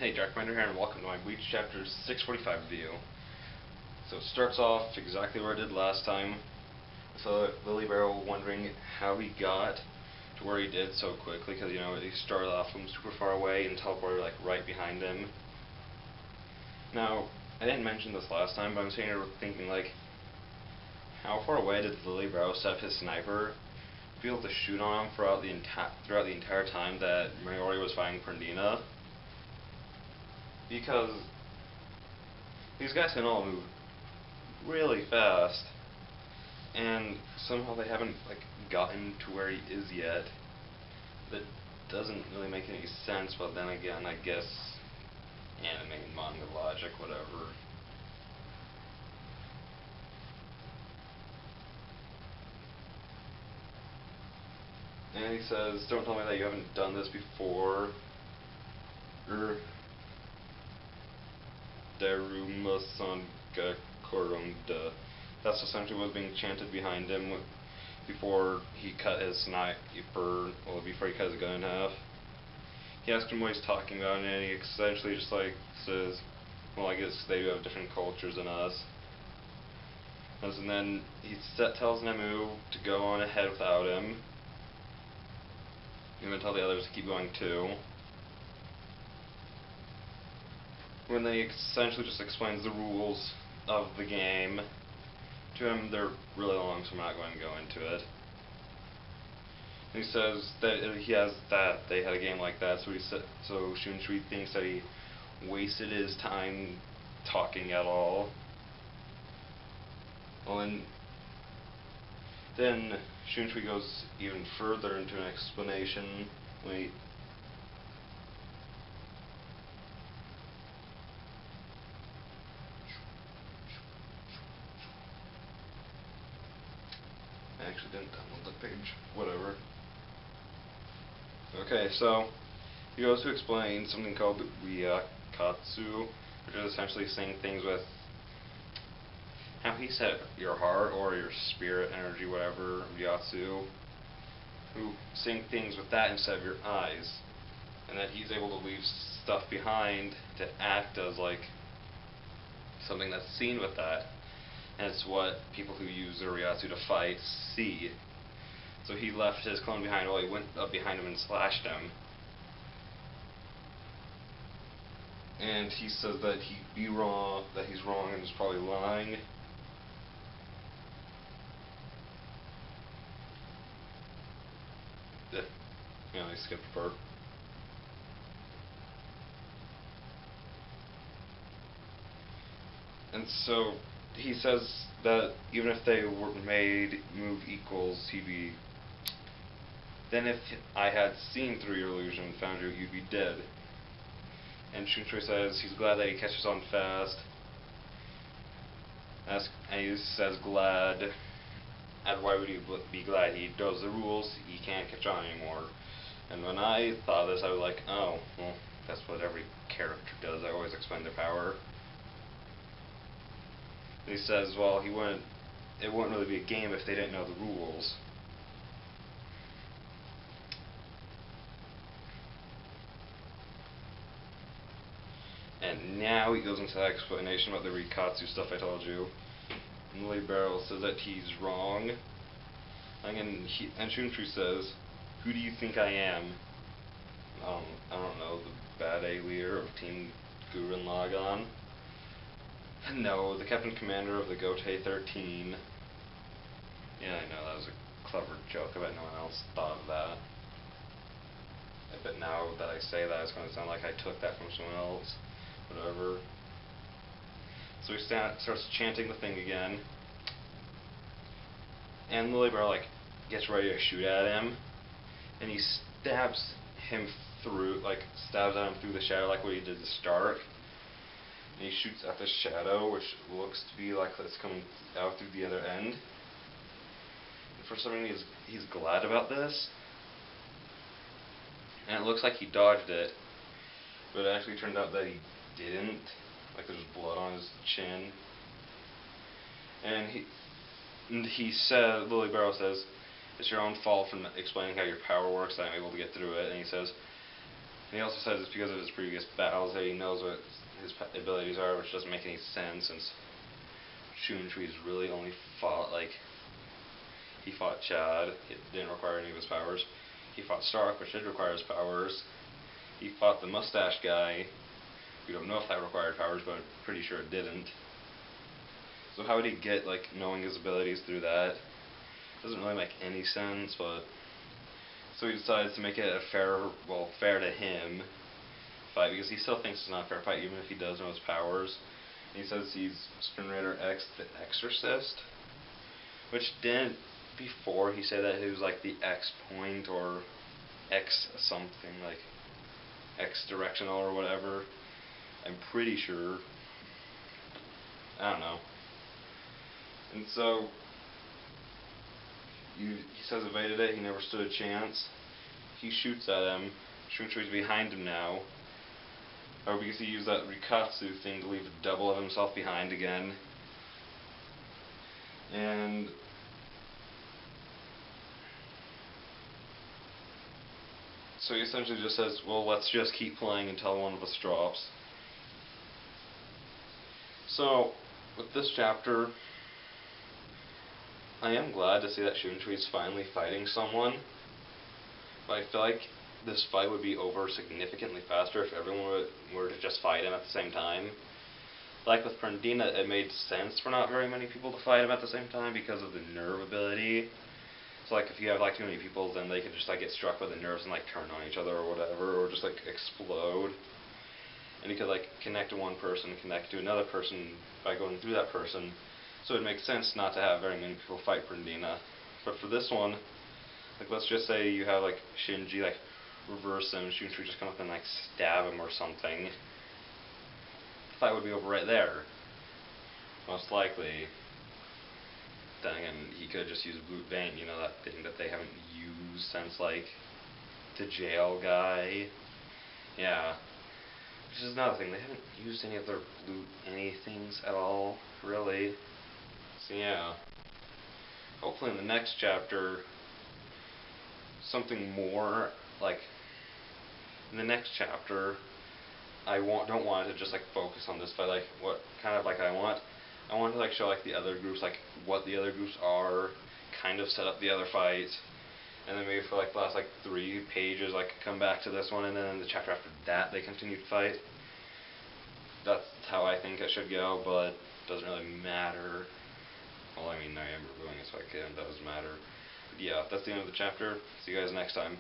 Hey, Jack Commander here, and welcome to my Bleach Chapter 645 video. So it starts off exactly where it did last time. So Lily Barrow wondering how he got to where he did so quickly, because, you know, he started off from super far away and teleported, like, right behind him. Now, I didn't mention this last time, but I'm sitting here thinking, like, how far away did Lily Barrow set his sniper be able to shoot on him throughout the entire time that Mayuri was fighting Prandina? Because these guys can all move really fast, and somehow they haven't, like, gotten to where he is yet. That doesn't really make any sense, but then again, I guess anime and manga logic, whatever. And he says, "Don't tell me that you haven't done this before." Daruma-san-ga Korunda. That's essentially what was being chanted behind him before he cut his sniper, well, before he cut his gun in half. He asked him what he's talking about, and he essentially just, like, says, well, I guess they do have different cultures than us. And then he tells Nemu to go on ahead without him, and then tell the others to keep going too. When they essentially just explains the rules of the game to him. They're really long, so I'm not going to go into it. And he says that they had a game like that, so Shunshui thinks that he wasted his time talking at all. Well, and then Shunshui goes even further into an explanation. Wait. I actually didn't download the page. Whatever. Okay, so he goes to explain something called Ryakatsu, which is essentially saying things with how he said your heart or your spirit energy, whatever, Ryatsu, who saying things with that instead of your eyes, and that he's able to leave stuff behind to act as, like, something that's seen with that. And it's what people who use their Ryatsu to fight see. So he left his clone behind while he went up behind him and slashed him. And he says that he's wrong and is probably lying. Yeah, I skipped a part. And so he says that even if they were made move equals, then if I had seen through your illusion and found you, you'd be dead. And Shunshui says he's glad that he catches on fast. And he says glad. And why would he be glad? He knows the rules, he can't catch on anymore. And when I thought this, I was like, oh, well, that's what every character does. I always explain their power. And he says, well, it wouldn't really be a game if they didn't know the rules. And now he goes into that explanation about the Rikatsu stuff I told you. And Lily Barrow says that he's wrong. And Shunshui says, who do you think I am? I don't know, the bad A leader of Team Gurren Lagann? No, the Captain Commander of the Gotei 13. Yeah, I know, that was a clever joke. I bet no one else thought of that. I bet now that I say that, it's going to sound like I took that from someone else. Whatever. So he starts chanting the thing again. And Lily Barrow, like, gets ready to shoot at him. And he stabs at him through the shadow, like what he did to Stark. And he shoots at the shadow, which looks to be like it's coming out through the other end. And for some reason, he's glad about this. And it looks like he dodged it, but it actually turned out that he didn't. Like, there's blood on his chin. And he said, Lily Barrow says, it's your own fault for explaining how your power works that I'm able to get through it. And he says, And he also says it's because of his previous battles that he knows what his abilities are, which doesn't make any sense since Shunchui's really only fought, like, he fought Chad, it didn't require any of his powers. He fought Stark, which did require his powers. He fought the mustache guy. We don't know if that required powers, but I'm pretty sure it didn't. So how would he get, like, knowing his abilities through that? Doesn't really make any sense, but... So he decides to make it a fair to him fight, because he still thinks it's not a fair fight, even if he does know his powers. And he says he's Spin Raider X the Exorcist, which didn't before he said that he was like the X point or X something, like X directional or whatever. I'm pretty sure. I don't know. And so he says evaded it, he never stood a chance. He shoots at him. Shunchui's behind him now. Or because he used that Rikatsu thing to leave a double of himself behind again. And so he essentially just says, well, let's just keep playing until one of us drops. So, with this chapter, I am glad to see that Shunchui's finally fighting someone. But I feel like this fight would be over significantly faster if everyone were to just fight him at the same time. Like with Prandina, it made sense for not very many people to fight him at the same time because of the nerve ability. So like if you have like too many people, then they could just like get struck by the nerves and like turn on each other or whatever, or just like explode. And you could like connect to one person, connect to another person by going through that person. So it makes sense not to have very many people fight Prandina. But for this one, like let's just say you have like Shinji like reverse him, Shunchu just come up and like stab him or something. The fight would be over right there. Most likely. Then again, he could just use Blue Vein, you know, that thing that they haven't used since like the jail guy. Yeah. Which is another thing, they haven't used any of their blue anythings at all, really. So yeah. Hopefully in the next chapter something more like in the next chapter I don't want it to just like focus on this fight, like what kind of like I want to like show like the other groups, like what the other groups are, kind of set up the other fights, and then maybe for like the last like 3 pages like come back to this one, and then the chapter after that they continue to fight. That's how I think it should go, but it doesn't really matter. Well, I mean, I am reviewing it, so it does matter. But yeah, that's the end of the chapter. See you guys next time.